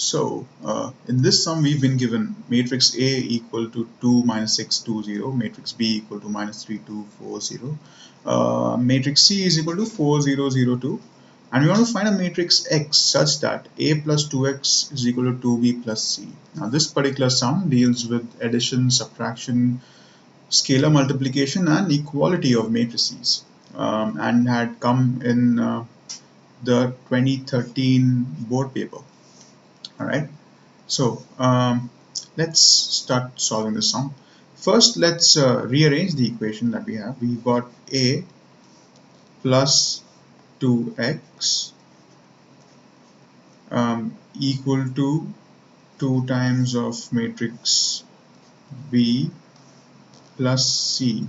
So in this sum we've been given matrix A equal to 2 minus 6 2 0, matrix B equal to minus 3 2 4 0, matrix C is equal to 4 0 0 2, and we want to find a matrix X such that A plus 2X is equal to 2B plus C. Now this particular sum deals with addition, subtraction, scalar multiplication and equality of matrices, and had come in the 2013 board paper. Alright, so let's start solving this sum. First, let's rearrange the equation that we have. We've got A plus 2x equal to 2 times of matrix B plus C,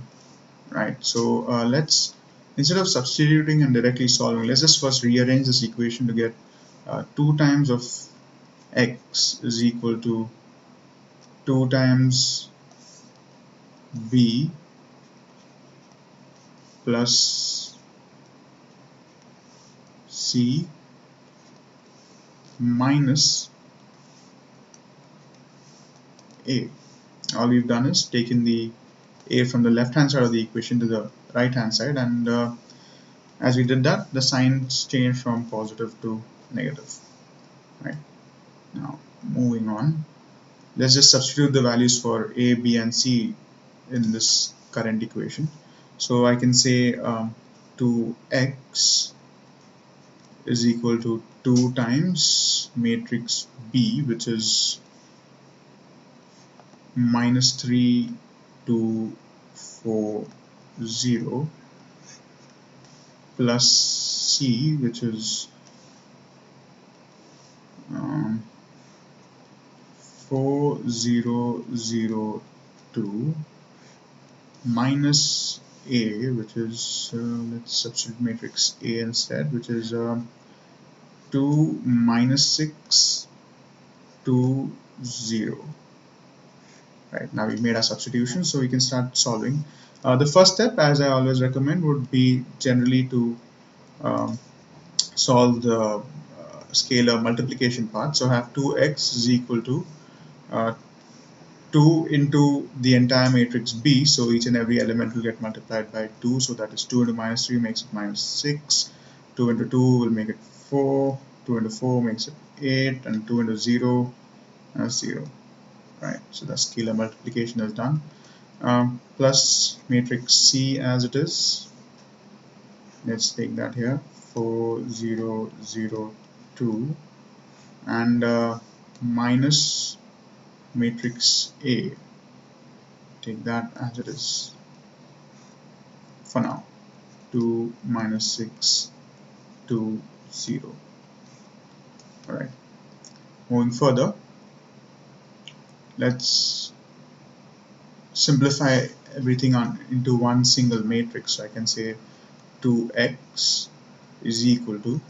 right? So let's, instead of substituting and directly solving, let's just first rearrange this equation to get 2 times of x is equal to 2 times B plus C minus A. All we've done is taken the A from the left hand side of the equation to the right hand side, and as we did that, the signs changed from positive to negative. Right, now moving on, let's just substitute the values for A, B and C in this current equation. So I can say 2x is equal to 2 times matrix B, which is minus 3 2 4 0, plus C, which is 4 0 0 2, minus A, which is let's substitute matrix A instead, which is 2 minus 6 2 0. Right, now we've made our substitution, so we can start solving. The first step, as I always recommend, would be generally to solve the scalar multiplication part. So I have 2x is equal to 2 into the entire matrix B, so each and every element will get multiplied by 2, so that is 2 into minus 3 makes it minus 6, 2 into 2 will make it 4, 2 into 4 makes it 8, and 2 into 0 is 0. Right, so the scalar multiplication is done. Plus matrix C as it is, let's take that here, 4 0 0 2, and minus matrix A, take that as it is for now, 2 minus 6 2 0. Alright, moving further, let's simplify everything into one single matrix. So I can say 2x is equal to,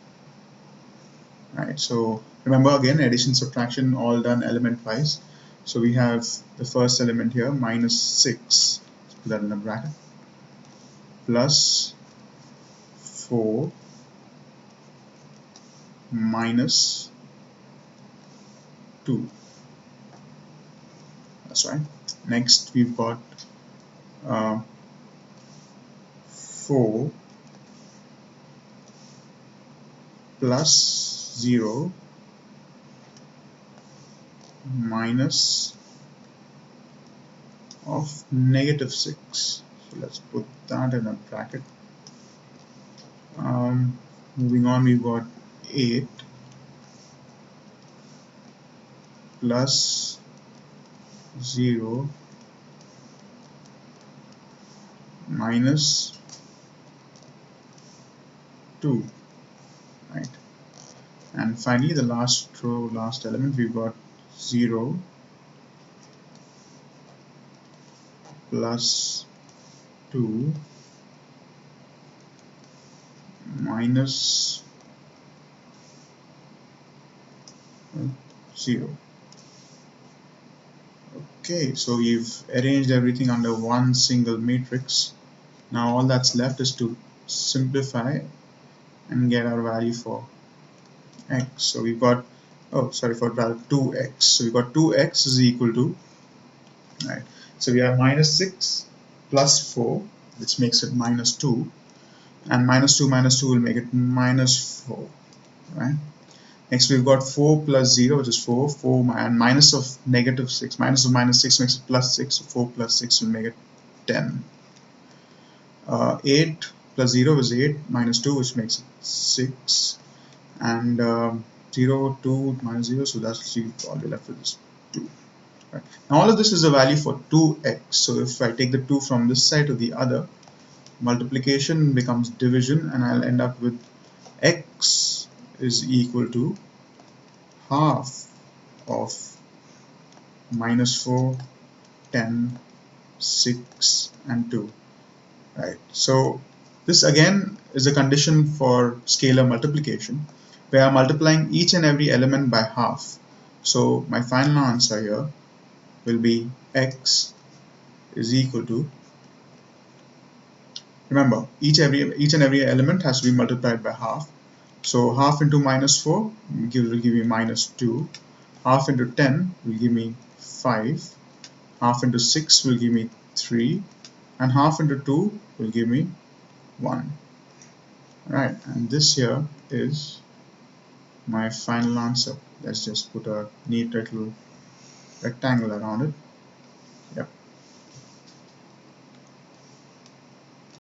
right, so remember again, addition, subtraction, all done element wise. So we have the first element here, minus 6, let's put that in a bracket, plus 4 minus 2. That's right. Next we've got 4 plus 0 minus of negative 6. So let's put that in a bracket. Moving on, we've got 8 plus 0 minus 2, right? And finally, the last row, last element, we've got 0 plus 2 minus 0. Okay, so we've arranged everything under one single matrix. Now all that's left is to simplify and get our value for x. So we've got oh sorry, for rather 2x. So we got 2x is equal to, right, so we have minus 6 plus 4, which makes it minus 2, and minus 2 will make it minus 4, right? Next we've got 4 plus 0, which is 4, and minus of negative 6, minus of minus 6 makes it plus 6, so 4 plus 6 will make it 10. 8 plus 0 is 8, minus 2, which makes it 6, and 0, 2, minus 0, so that's all we're left with is 2. Right. Now all of this is a value for 2x, so if I take the 2 from this side to the other, multiplication becomes division, and I'll end up with x is equal to half of minus 4, 10, 6, and 2. Right. So this again is a condition for scalar multiplication, where I'm multiplying each and every element by half. So my final answer here will be x is equal to, remember, each and every element has to be multiplied by half. So half into minus 4 will give me minus 2, half into 10 will give me 5, half into 6 will give me 3, and half into 2 will give me 1. Right, and this here is my final answer. Let's just put a neat little rectangle around it.